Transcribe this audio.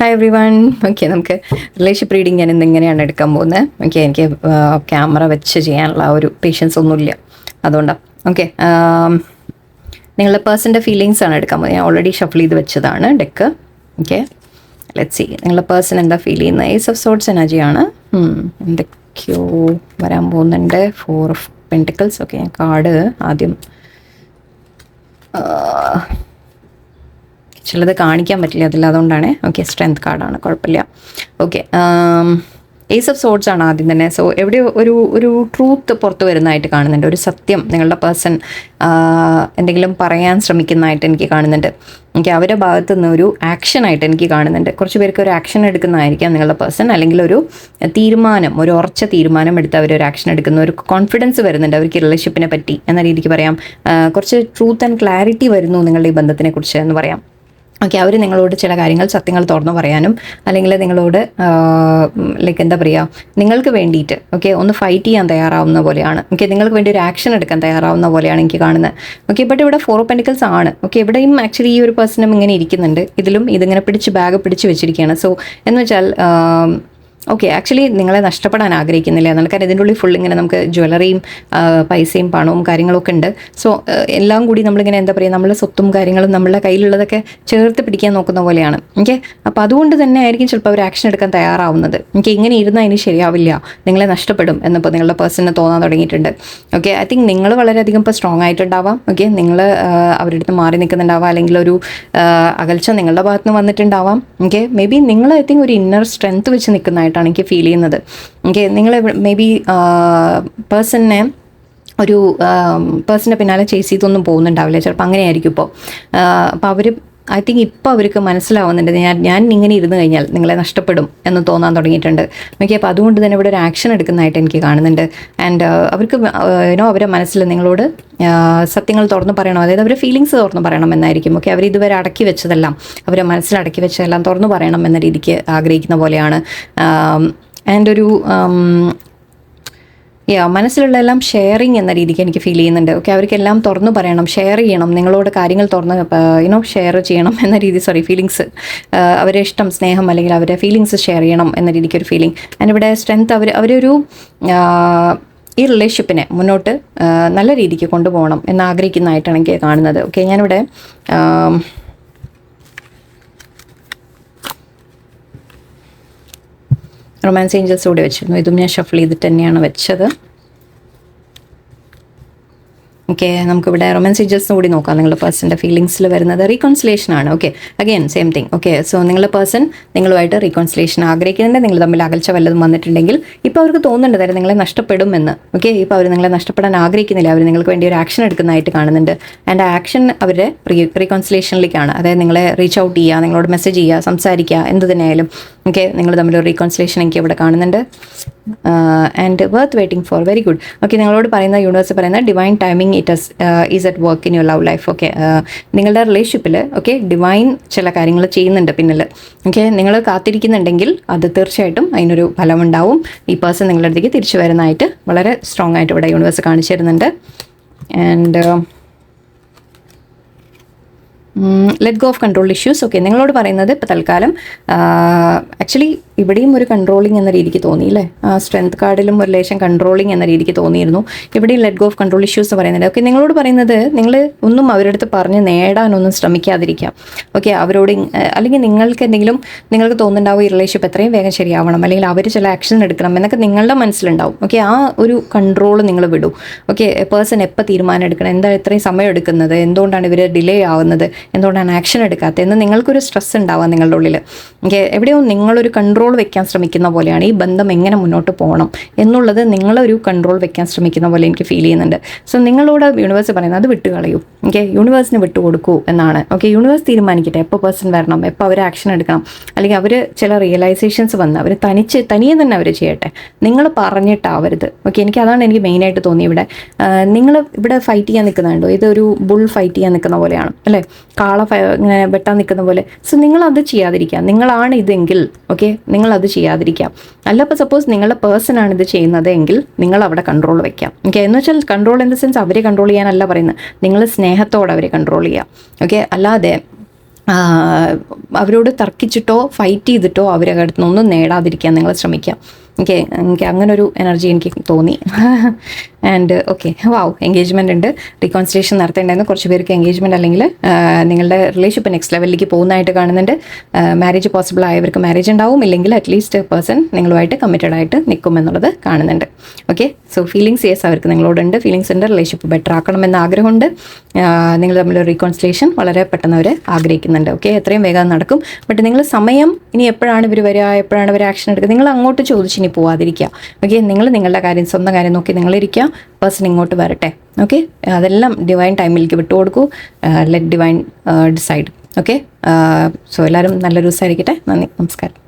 Hi every one. Okay, നമുക്ക് relationship reading ഞാൻ ഇന്നെങ്ങനെയാണ് എടുക്കാൻ പോകുന്നത്. ഓക്കെ, എനിക്ക് ക്യാമറ വെച്ച് ചെയ്യാനുള്ള ഒരു പേഷ്യൻസ് ഒന്നുമില്ല, അതുകൊണ്ടാണ്. ഓക്കെ, നിങ്ങളുടെ പേഴ്സൻ്റെ ഫീലിങ്സ് ആണ് എടുക്കാൻ പോകുന്നത്. ഞാൻ ഓൾറെഡി ഷഫിൾ ചെയ്ത് വെച്ചതാണ് ഡെക്ക്. ഓക്കെ, ലെറ്റ്സ് സീ നിങ്ങളുടെ പേഴ്സൺ എന്താ ഫീൽ ചെയ്യുന്നത്. ഏസ് ഓഫ് സോർട്സ് എനർജിയാണ്. എന്തൊക്കെയോ വരാൻ പോകുന്നുണ്ട്. 4 ഓഫ് പെൻറ്റിക്കിൾസ്. ഓക്കെ, ഞാൻ കാർഡ് ആദ്യം ചിലത് കാണിക്കാൻ പറ്റില്ല അതിൽ, അതുകൊണ്ടാണ്. ഓക്കെ, സ്ട്രെങ്ത് കാർഡാണ്, കുഴപ്പമില്ല. ഓക്കെ, ഏസ് ഓഫ് സോർട്സ് ആണ് ആദ്യം തന്നെ. സോ എവിടെ ഒരു ട്രൂത്ത് പുറത്ത് വരുന്നതായിട്ട് കാണുന്നുണ്ട്. ഒരു സത്യം നിങ്ങളുടെ പേഴ്സൺ എന്തെങ്കിലും പറയാൻ ശ്രമിക്കുന്നതായിട്ട് എനിക്ക് കാണുന്നുണ്ട്. എനിക്ക് അവരുടെ ഭാഗത്തു നിന്ന് ഒരു ആക്ഷനായിട്ട് എനിക്ക് കാണുന്നുണ്ട്. കുറച്ച് പേർക്ക് ഒരു ആക്ഷൻ എടുക്കുന്നതായിരിക്കാം നിങ്ങളുടെ പേഴ്സൺ, അല്ലെങ്കിൽ ഒരു തീരുമാനം, ഒരു ഉറച്ച തീരുമാനം എടുത്ത് അവരൊരു ആക്ഷൻ എടുക്കുന്ന ഒരു കോൺഫിഡൻസ് വരുന്നുണ്ട് അവർക്ക് റിലേഷൻഷിപ്പിനെ പറ്റി എന്ന രീതിക്ക് പറയാം. കുറച്ച് ട്രൂത്ത് ആൻഡ് ക്ലാരിറ്റി വരുന്നു നിങ്ങളുടെ ഈ ബന്ധത്തിനെ കുറിച്ച് എന്ന് പറയാം. ഓക്കെ, അവർ നിങ്ങളോട് ചില കാര്യങ്ങൾ, സത്യങ്ങൾ തുറന്നു പറയാനും, അല്ലെങ്കിൽ നിങ്ങളോട് ലൈക്ക് എന്താ പറയുക, നിങ്ങൾക്ക് വേണ്ടിയിട്ട് ഓക്കെ ഒന്ന് ഫൈറ്റ് ചെയ്യാൻ തയ്യാറാവുന്ന പോലെയാണ്. ഓക്കെ, നിങ്ങൾക്ക് വേണ്ടി ഒരു ആക്ഷൻ എടുക്കാൻ തയ്യാറാവുന്ന പോലെയാണ് എനിക്ക് കാണുന്നത്. ഓക്കെ, ബട്ട് ഇവിടെ 4 ഓഫ് പെൻറ്റിക്കിൾസ് ആണ്. ഓക്കെ, ഇവിടെയും ആക്ച്വലി ഈ ഒരു പേഴ്സണും ഇങ്ങനെ ഇരിക്കുന്നുണ്ട്. ഇതിലും ഇതിങ്ങനെ ബാഗ് പിടിച്ച് വെച്ചിരിക്കുകയാണ്. സോ എന്ന് വെച്ചാൽ ഓക്കെ, ആക്ച്വലി നിങ്ങളെ നഷ്ടപ്പെടാൻ ആഗ്രഹിക്കുന്നില്ല എന്നാണ്. കാരണം ഇതിൻ്റെ ഉള്ളിൽ ഫുൾ ഇങ്ങനെ നമുക്ക് ജ്വല്ലറിയും പൈസയും പണവും കാര്യങ്ങളൊക്കെ ഉണ്ട്. സോ എല്ലാം കൂടി നമ്മളിങ്ങനെ എന്താ പറയുക, നമ്മളെ സ്വത്തും കാര്യങ്ങളും നമ്മളുടെ കയ്യിലുള്ളതൊക്കെ ചേർത്ത് പിടിക്കാൻ നോക്കുന്ന പോലെയാണ്. ഓക്കെ, അപ്പോൾ അതുകൊണ്ട് തന്നെ ആയിരിക്കും ചിലപ്പോൾ അവർ ആക്ഷൻ എടുക്കാൻ തയ്യാറാവുന്നത്. എനിക്ക് ഇങ്ങനെ ഇരുന്നാൽ ഇനി ശരിയാവില്ല, നിങ്ങളെ നഷ്ടപ്പെടും എന്നിപ്പോൾ നിങ്ങളുടെ പേഴ്സണിന് തോന്നാൻ തുടങ്ങിയിട്ടുണ്ട്. ഓക്കെ, ഐ തിങ്ക് നിങ്ങൾ വളരെയധികം ഇപ്പോൾ സ്ട്രോങ് ആയിട്ടുണ്ടാവാം. ഓക്കെ, നിങ്ങൾ അവരുടെ അടുത്ത് മാറി നിൽക്കുന്നുണ്ടാവാം, അല്ലെങ്കിൽ ഒരു അകൽച്ച നിങ്ങളുടെ ഭാഗത്ത് നിന്ന് വന്നിട്ടുണ്ടാവാം. ഓക്കെ, മേ ബി നിങ്ങൾ ഐ തിങ്ക് ഒരു ഇന്നർ സ്ട്രെങ്ത് വെച്ച് നിൽക്കുന്നതായിട്ട് എനിക്ക് ഫീൽ ചെയ്യുന്നത്. ഓക്കെ, നിങ്ങൾ മേ ബി പേഴ്സൻ്റെ പിന്നാലെ ചേസ് ചെയ്തൊന്നും പോകുന്നുണ്ടാവില്ല, ചിലപ്പോൾ അങ്ങനെയായിരിക്കും ഇപ്പോൾ. അപ്പോൾ അവർ ഐ തിങ്ക് ഇപ്പോൾ അവർക്ക് മനസ്സിലാവുന്നുണ്ട്, ഞാൻ ഇങ്ങനെ ഇരുന്ന് കഴിഞ്ഞാൽ നിങ്ങളെ നഷ്ടപ്പെടും എന്ന് തോന്നാൻ തുടങ്ങിയിട്ടുണ്ട്. ഓക്കെ, അപ്പോൾ അതുകൊണ്ട് തന്നെ ഇവിടെ ഒരു ആക്ഷൻ എടുക്കുന്നതായിട്ട് എനിക്ക് കാണുന്നുണ്ട്. ആൻഡ് അവർക്ക് അവരുടെ മനസ്സിൽ നിങ്ങളോട് സത്യങ്ങൾ തുറന്ന് പറയണം, അതായത് അവരുടെ ഫീലിങ്സ് തുറന്ന് പറയണം എന്നായിരിക്കും. ഓക്കെ, അവർ ഇതുവരെ അടക്കി വെച്ചതെല്ലാം, അവരെ മനസ്സിൽ അടക്കി വെച്ചതെല്ലാം തുറന്ന് പറയണം എന്ന രീതിക്ക് ആഗ്രഹിക്കുന്ന പോലെയാണ്. ആൻഡ് ഒരു മനസ്സിലുള്ള എല്ലാം ഷെയറിങ് എന്ന രീതിക്ക് എനിക്ക് ഫീൽ ചെയ്യുന്നുണ്ട്. ഓക്കെ, അവർക്കെല്ലാം തുറന്നു പറയണം, ഷെയർ ചെയ്യണം, നിങ്ങളോട് കാര്യങ്ങൾ തുറന്ന് ഷെയർ ചെയ്യണം എന്ന രീതി, ഫീലിങ്സ്, അവരെ ഇഷ്ടം, സ്നേഹം, അല്ലെങ്കിൽ അവരുടെ ഫീലിങ്സ് ഷെയർ ചെയ്യണം എന്ന രീതിക്കൊരു ഫീലിംഗ്. ആൻഡ് ഇവിടെ സ്ട്രെങ്ത്, അവരൊരു ഈ റിലേഷൻഷിപ്പിനെ മുന്നോട്ട് നല്ല രീതിക്ക് കൊണ്ടുപോകണം എന്നാഗ്രഹിക്കുന്നതായിട്ടാണ് എനിക്ക് കാണുന്നത്. ഓക്കെ, ഞാനിവിടെ റൊമാൻസ് ഏഞ്ചൽസ് കൂടി വെച്ചിരുന്നു. ഇതും ഞാൻ ഷഫിൾ ചെയ്തിട്ട് തന്നെയാണ് വെച്ചത്. ഓക്കെ, നമുക്കിവിടെ റൊമാൻസ് ഏഞ്ചൽസിന് കൂടി നോക്കാം. നിങ്ങളുടെ പേഴ്സൻ്റെ ഫീലിങ്സിൽ വരുന്നത് റീകൺസിലേഷൻ ആണ്. Okay, again same thing. Okay, so നിങ്ങളുടെ പേഴ്സൺ നിങ്ങളുമായിട്ട് റീകൺസിലേഷൻ ആഗ്രഹിക്കുന്നുണ്ട്. നിങ്ങൾ തമ്മിൽ അകൽച്ച വല്ലതും വന്നിട്ടുണ്ടെങ്കിൽ ഇപ്പോൾ അവർക്ക് തോന്നുന്നുണ്ട് തരം നിങ്ങളെ നഷ്ടപ്പെടുമെന്ന്. ഓക്കെ, ഇപ്പോൾ അവർ നിങ്ങളെ നഷ്ടപ്പെടാൻ ആഗ്രഹിക്കുന്നില്ല, അവർ നിങ്ങൾക്ക് വേണ്ടി ഒരു ആക്ഷൻ എടുക്കുന്നതായിട്ട് കാണുന്നുണ്ട്. ആൻഡ് ആ ആക്ഷൻ അവരുടെ റീകൺസിലേഷനിലേക്കാണ്. അതായത് നിങ്ങളെ റീച്ച് ഔട്ട് ചെയ്യുക, നിങ്ങളോട് മെസ്സേജ് ചെയ്യുക, സംസാരിക്കുക, എന്ത് തന്നെയായാലും. ഓക്കെ, നിങ്ങൾ തമ്മിലൊരു റീകൺസിലേഷൻ എനിക്ക് ഇവിടെ കാണുന്നുണ്ട്. And worth waiting for, very good. Okay, നിങ്ങളോട് പറയുന്ന യൂണിവേഴ്സ് പറയുന്ന divine timing is at work in your love life. Okay, നിങ്ങളുടെ റിലേഷൻഷിപ്പിൽ ഓക്കെ ഡിവൈൻ ചില കാര്യങ്ങൾ ചെയ്യുന്നുണ്ട് പിന്നിൽ. ഓക്കെ, നിങ്ങൾ കാത്തിരിക്കുന്നുണ്ടെങ്കിൽ അത് തീർച്ചയായിട്ടും അതിനൊരു ഫലമുണ്ടാവും. ഈ പേഴ്സൺ നിങ്ങളുടെ അടുത്തേക്ക് തിരിച്ചു വരുന്നതായിട്ട് വളരെ സ്ട്രോങ് ആയിട്ട് ഇവിടെ യൂണിവേഴ്സ് കാണിച്ചു തരുന്നുണ്ട്. And let go of control issues. Okay, നിങ്ങളോട് പറയുന്നത് ഇപ്പോൾ തൽക്കാലം ആക്ച്വലി ഇവിടെയും ഒരു കൺട്രോളിങ് എന്ന രീതിക്ക് തോന്നിയില്ലേ. സ്ട്രെങ്ത് കാർഡിലും ഒരു ലേശം കൺട്രോളിങ് എന്ന രീതിക്ക് തോന്നിയിരുന്നു. ഇവിടെയും let go of control issues പറയുന്നുണ്ട്. ഓക്കെ, നിങ്ങളോട് പറയുന്നത് നിങ്ങൾ ഒന്നും അവരുടെ അടുത്ത് പറഞ്ഞ് നേടാനൊന്നും ശ്രമിക്കാതിരിക്കാം. ഓക്കെ, അവരോട് അല്ലെങ്കിൽ നിങ്ങൾക്ക് തോന്നുന്നുണ്ടാവും ഈ റിലേഷൻഷിപ്പ് എത്രയും വേഗം ശരിയാവണം, അല്ലെങ്കിൽ അവർ ചില ആക്ഷൻ എടുക്കണം എന്നൊക്കെ നിങ്ങളുടെ മനസ്സിലുണ്ടാവും. ഓക്കെ, ആ ഒരു കൺട്രോൾ നിങ്ങൾ വിടും. ഓക്കെ, പേഴ്സൺ എപ്പോൾ തീരുമാനം എടുക്കണം, എന്താ ഇത്രയും സമയം എടുക്കുന്നത്, എന്തുകൊണ്ടാണ് ഇവർ ഡിലേ ആവുന്നത്, എന്തുകൊണ്ടാണ് ആക്ഷൻ എടുക്കാത്തത് എന്ന് നിങ്ങൾക്കൊരു സ്ട്രെസ് ഉണ്ടാവുക നിങ്ങളുടെ ഉള്ളിൽ. ഓക്കെ, എവിടെയോ നിങ്ങളൊരു കൺട്രോൾ വെക്കാൻ ശ്രമിക്കുന്ന പോലെയാണ്. ഈ ബന്ധം എങ്ങനെ മുന്നോട്ട് പോകണം എന്നുള്ളത് നിങ്ങളൊരു കൺട്രോൾ വെക്കാൻ ശ്രമിക്കുന്ന പോലെ എനിക്ക് ഫീൽ ചെയ്യുന്നുണ്ട്. സോ നിങ്ങളോട് യൂണിവേഴ്സ് പറയുന്നത് അത് വിട്ടുകളയൂ. ഓക്കെ, യൂണിവേഴ്സിന് വിട്ടുകൊടുക്കൂ എന്നാണ്. ഓക്കെ, യൂണിവേഴ്സ് തീരുമാനിക്കട്ടെ എപ്പോൾ പേഴ്സൺ വരണം, എപ്പോൾ അവർ ആക്ഷൻ എടുക്കണം, അല്ലെങ്കിൽ അവർ ചില റിയലൈസേഷൻസ് വന്ന് അവർ തനിയെ തന്നെ അവർ ചെയ്യട്ടെ, നിങ്ങൾ പറഞ്ഞിട്ടാവരുത്. ഓക്കെ, എനിക്ക് മെയിനായിട്ട് തോന്നി ഇവിടെ നിങ്ങൾ ഇവിടെ ഫൈറ്റ് ചെയ്യാൻ നിൽക്കുന്നുണ്ടോ, ഇതൊരു ബുൾ ഫൈറ്റ് ചെയ്യാൻ നിൽക്കുന്ന പോലെയാണ് അല്ലേ, കാള ഇങ്ങനെ വെട്ടാൻ നിൽക്കുന്ന പോലെ. സോ നിങ്ങളത് ചെയ്യാതിരിക്കുക. നിങ്ങളാണ് ഇതെങ്കിൽ ഓക്കെ നിങ്ങളത് ചെയ്യാതിരിക്കാം. അല്ല, ഇപ്പോൾ സപ്പോസ് നിങ്ങളുടെ പേഴ്സൺ ആണ് ഇത് ചെയ്യുന്നത് എങ്കിൽ നിങ്ങൾ അവിടെ കൺട്രോൾ വെക്കാം. ഓക്കെ, എന്ന് വെച്ചാൽ കൺട്രോൾ ഇൻ ദ സെൻസ് അവരെ കൺട്രോൾ ചെയ്യാനല്ല പറയുന്നത്, നിങ്ങൾ സ്നേഹത്തോടെ അവരെ കൺട്രോൾ ചെയ്യുക. ഓക്കെ, അല്ലാതെ അവരോട് തർക്കിച്ചിട്ടോ ഫൈറ്റ് ചെയ്തിട്ടോ അവരുടെ അടുത്ത് നിന്നൊന്നും നേടാതിരിക്കാൻ നിങ്ങൾ ശ്രമിക്കുക. എനിക്ക് അങ്ങനൊരു എനർജി എനിക്ക് തോന്നി. ആൻഡ് ഓക്കെ, വാവ്, എൻഗേജ്മെൻ്റ് ഉണ്ട്. റീകോൺസിലേഷൻ നടത്തേണ്ടായിരുന്നു. കുറച്ച് പേർക്ക് എൻഗേജ്മെൻറ്റ് അല്ലെങ്കിൽ നിങ്ങളുടെ റിലേഷൻഷിപ്പ് നെക്സ്റ്റ് ലെവലിലേക്ക് പോകുന്നതായിട്ട് കാണുന്നുണ്ട്. മാരേജ് പോസിബിൾ ആയവർക്ക് മാരേജ് ഉണ്ടാവും, ഇല്ലെങ്കിൽ അറ്റ്ലീസ്റ്റ് പേഴ്സൺ നിങ്ങളുമായിട്ട് കമ്മിറ്റഡ് ആയിട്ട് നിൽക്കും എന്നുള്ളത് കാണുന്നുണ്ട്. ഓക്കെ, സോ ഫീലിങ്സ് യെസ് അവർക്ക് നിങ്ങളോടുണ്ട്, ഫീലിങ്സ് ഉണ്ട്, റിലേഷൻഷിപ്പ് ബെറ്റർ ആക്കണമെന്ന് ആഗ്രഹമുണ്ട്. നിങ്ങൾ തമ്മിൽ റീകോൺസിലേഷൻ വളരെ പെട്ടെന്ന് അവർ ആഗ്രഹിക്കുന്നുണ്ട്. ഓക്കെ, എത്രയും വേഗം നടക്കും. ബട്ട് നിങ്ങൾ സമയം ഇനി എപ്പോഴാണ് ഇവർ വരിക, എപ്പോഴാണ് ഇവർ ആക്ഷൻ എടുക്കുക, നിങ്ങൾ അങ്ങോട്ട് ചോദിച്ച് ഇനി പോവാതിരിക്കുക. ഓക്കെ, നിങ്ങൾ നിങ്ങളുടെ കാര്യം, സ്വന്തം കാര്യം നോക്കി നിങ്ങളിരിക്കുക. പേഴ്സൺ ഇങ്ങോട്ട് വരട്ടെ. ഓക്കെ, അതെല്ലാം ഡിവൈൻ ടൈമിലേക്ക് വിട്ടുകൊടുക്കൂ. Let divine decide. Okay, so എല്ലാവരും നല്ലൊരു ദിവസമായിരിക്കട്ടെ. നന്ദി, നമസ്കാരം.